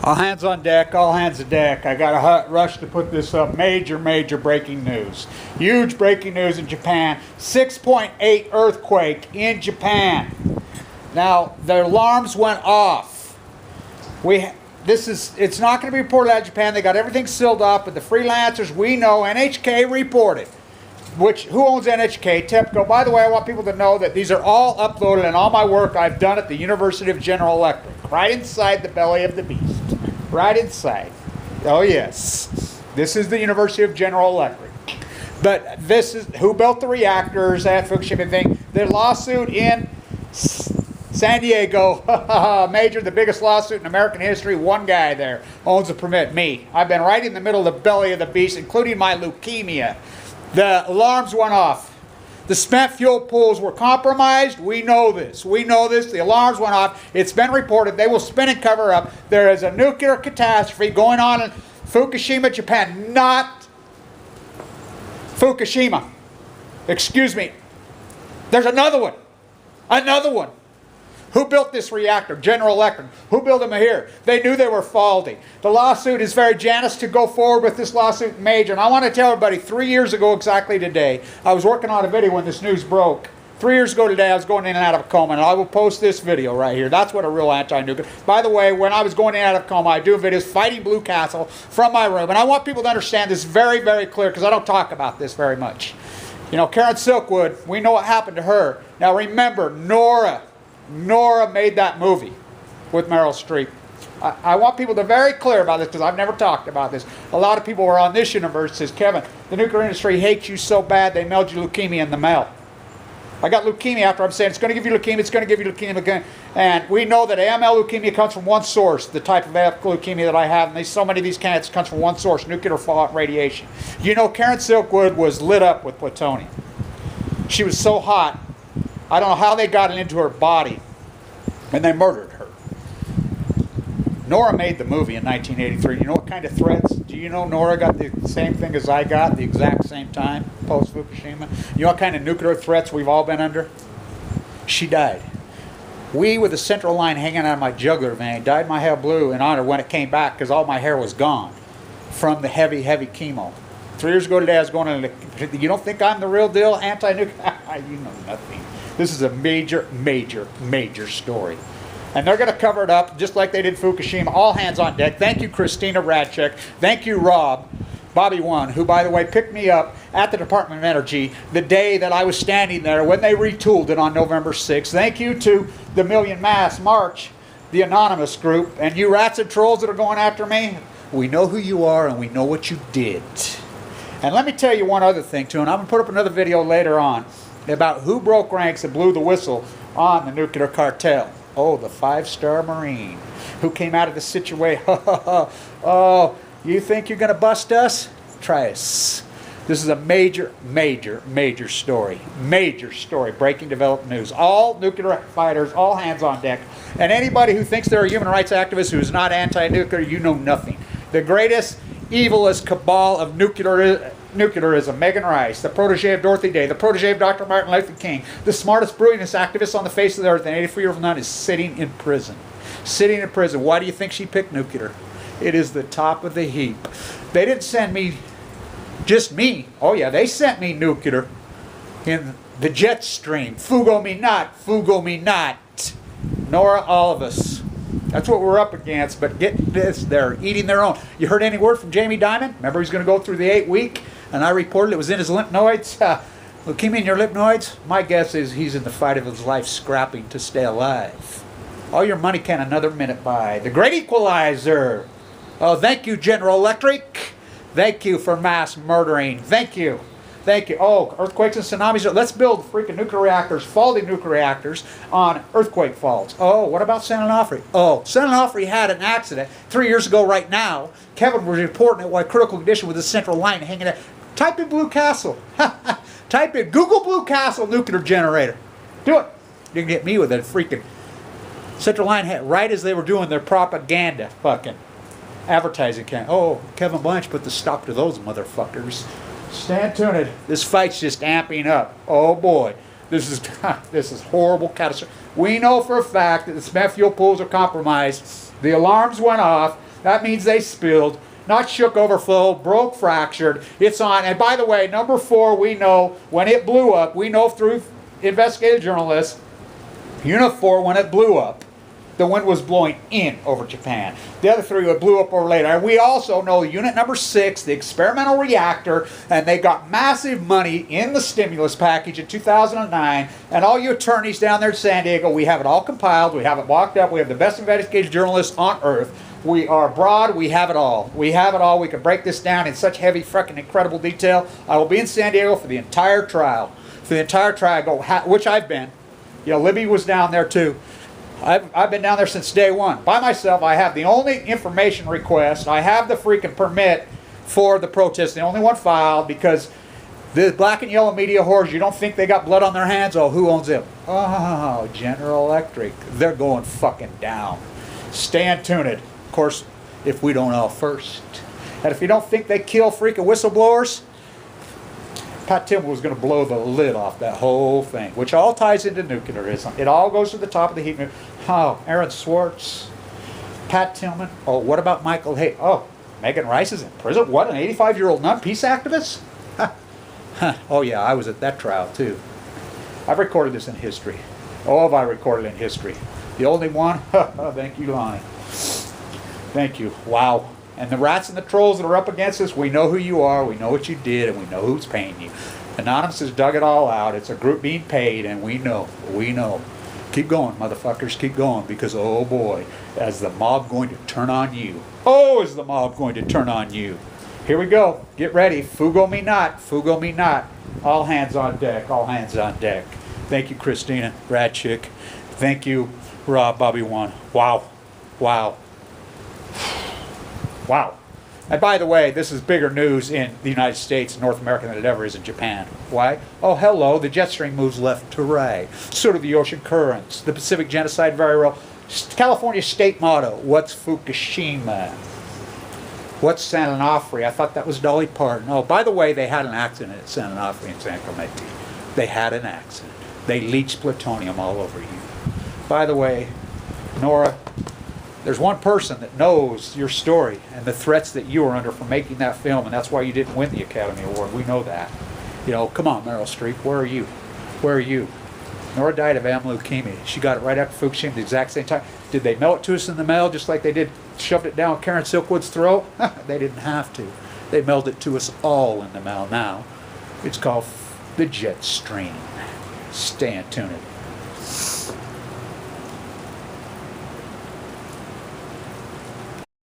All hands on deck, all hands on deck. I got a rush to put this up. Major breaking news. Huge breaking news in Japan. 6.8 earthquake in Japan. Now, the alarms went off. It's not going to be reported out of Japan. They got everything sealed up, but the freelancers, we know, NHK reported. Who owns NHK? TEPCO. By the way, I want people to know that these are all uploaded, and all my work I've done at the University of General Electric, right inside the belly of the beast. Right inside. Oh yes. This is the University of General Electric. But this is who built the reactors at Fukushima thing. The lawsuit in San Diego, major, the biggest lawsuit in American history. One guy there owns a permit. Me. I've been right in the middle of the belly of the beast, including my leukemia. The alarms went off. The spent fuel pools were compromised. We know this. We know this. The alarms went off. It's been reported. They will spin and cover up. There is a nuclear catastrophe going on in Fukushima, Japan. Not Fukushima. Excuse me. There's another one. Another one. Who built this reactor? General Electric. Who built them here? They knew they were faulty. The lawsuit is very generous to go forward with this lawsuit major. And I want to tell everybody, 3 years ago exactly today, I was working on a video when this news broke. 3 years ago today, I was going in and out of a coma, and I will post this video right here. That's what a real anti-nuclear. By the way, when I was going in and out of a coma, I do videos fighting Blue Castle from my room. And I want people to understand this very clear, because I don't talk about this very much. You know, Karen Silkwood, we know what happened to her. Now remember, Nora made that movie with Meryl Streep. I want people to be very clear about this, because I've never talked about this. A lot of people were on this universe says, Kevin, the nuclear industry hates you so bad they mailed you leukemia in the mail. I got leukemia after I'm saying it's going to give you leukemia, it's going to give you leukemia again. And we know that AML leukemia comes from one source, the type of leukemia that I have. And so many of these cancers comes from one source, nuclear fallout radiation. You know, Karen Silkwood was lit up with plutonium. She was so hot. I don't know how they got it into her body, and they murdered her. Nora made the movie in 1983. You know what kind of threats? Do you know Nora got the same thing as I got, the exact same time, post-Fukushima? You know what kind of nuclear threats we've all been under? She died. We, with a central line hanging out of my jugular vein, dyed my hair blue in honor when it came back, because all my hair was gone from the heavy chemo. 3 years ago today, I was going on. You don't think I'm the real deal anti-nuclear? You know nothing. This is a major story. And they're going to cover it up just like they did Fukushima. All hands on deck. Thank you, Christina Radchek. Thank you, Bobby One, who, by the way, picked me up at the Department of Energy the day that I was standing there when they retooled it on November 6th. Thank you to the Million Mass March, the anonymous group, and you rats and trolls that are going after me. We know who you are and we know what you did. And let me tell you one other thing, too, and I'm going to put up another video later on about who broke ranks and blew the whistle on the nuclear cartel. Oh, the 5-star Marine who came out of the situation. Oh, you think you're going to bust us? Try us. This is a major story. Major story. Breaking developed news. All nuclear fighters, all hands on deck. And anybody who thinks they're a human rights activist who is not anti-nuclear, you know nothing. The greatest evilest cabal of nuclearism, Megan Rice, the protege of Dorothy Day, the protege of Dr. Martin Luther King, the smartest, brilliantest activist on the face of the earth, an 84-year-old nun is sitting in prison. Sitting in prison. Why do you think she picked nuclear? It is the top of the heap. They didn't send me, just me. Oh yeah, they sent me nuclear in the jet stream. Fugo me not, fugo me not. Nora, all of us. That's what we're up against, but get this, they're eating their own. You heard any word from Jamie Dimon? Remember he's going to go through the 8-week, and I reported it was in his lymph nodes. Leukemia in your lymph nodes? My guess is he's in the fight of his life scrapping to stay alive. All your money can another minute buy. The great equalizer. Oh, thank you, General Electric. Thank you for mass murdering. Thank you. Thank you. Oh, earthquakes and tsunamis. Let's build freaking nuclear reactors, faulty nuclear reactors, on earthquake faults. Oh, what about San Onofre? Oh, San Onofre had an accident 3 years ago right now. Kevin was reporting it while critical condition with the central line hanging out. Type in Blue Castle. Type in Google Blue Castle nuclear generator. Do it. You can get me with a freaking central line right as they were doing their propaganda fucking advertising campaign. Oh, Kevin Blanch put the stop to those motherfuckers. Stand tuned. This fight's just amping up. Oh boy, this is horrible catastrophe. We know for a fact that the spent fuel pools are compromised. The alarms went off. That means they spilled. Not shook, overflow, broke, fractured. It's on. And by the way, number 4, we know when it blew up, we know through investigative journalists, Unit 4, when it blew up, the wind was blowing in over Japan. The other 3 would blew up over later. And we also know unit number 6, the experimental reactor, and they got massive money in the stimulus package in 2009. And all you attorneys down there in San Diego, we have it all compiled, we have it walked up, we have the best investigative journalists on earth. We are broad, we have it all. We have it all. We can break this down in such heavy, freaking incredible detail. I will be in San Diego for the entire trial. For the entire trial, which I've been. You know, Libby was down there too. I've been down there since day one. By myself, I have the only information request. I have the freaking permit for the protest. The only one filed because the black and yellow media whores, you don't think they got blood on their hands? Oh, who owns them? Oh, General Electric. They're going fucking down. Stay tuned. Of course, if we don't know first. And if you don't think they kill freaking whistleblowers, Pat Tillman was going to blow the lid off that whole thing, which all ties into nuclearism. It all goes to the top of the heat. Oh, Aaron Swartz, Pat Tillman. Oh, what about Michael Hay? Oh, Megan Rice is in prison. What, an 85-year-old nun peace activist? Oh, yeah, I was at that trial, too. I've recorded this in history. Oh, have I recorded in history? The only one? Thank you, Lonnie. Thank you. Wow. And the rats and the trolls that are up against us, we know who you are, we know what you did, and we know who's paying you. Anonymous has dug it all out. It's a group being paid, and we know. We know. Keep going, motherfuckers. Keep going, because, oh boy, is the mob going to turn on you. Oh, is the mob going to turn on you. Here we go. Get ready. Fugo me not. Fugo me not. All hands on deck. All hands on deck. Thank you, Christina. Rad Chick. Thank you, Rob, Bobby One. Wow. Wow. Wow. And by the way, this is bigger news in the United States and North America than it ever is in Japan. Why? Oh, hello, the jet stream moves left to right. So do the ocean currents. The Pacific genocide very real. California state motto, what's Fukushima? What's San Onofre? I thought that was Dolly Parton. Oh, by the way, they had an accident at San Onofre in San Clemente. They had an accident. They leached plutonium all over you. By the way, Nora, there's one person that knows your story and the threats that you were under for making that film, and that's why you didn't win the Academy Award. We know that. You know, come on, Meryl Streep, where are you? Where are you? Nora died of leukemia. She got it right after Fukushima at the exact same time. Did they mail it to us in the mail just like they did, shoved it down Karen Silkwood's throat? They didn't have to. They mailed it to us all in the mail now. It's called the jet stream. Stay tuned.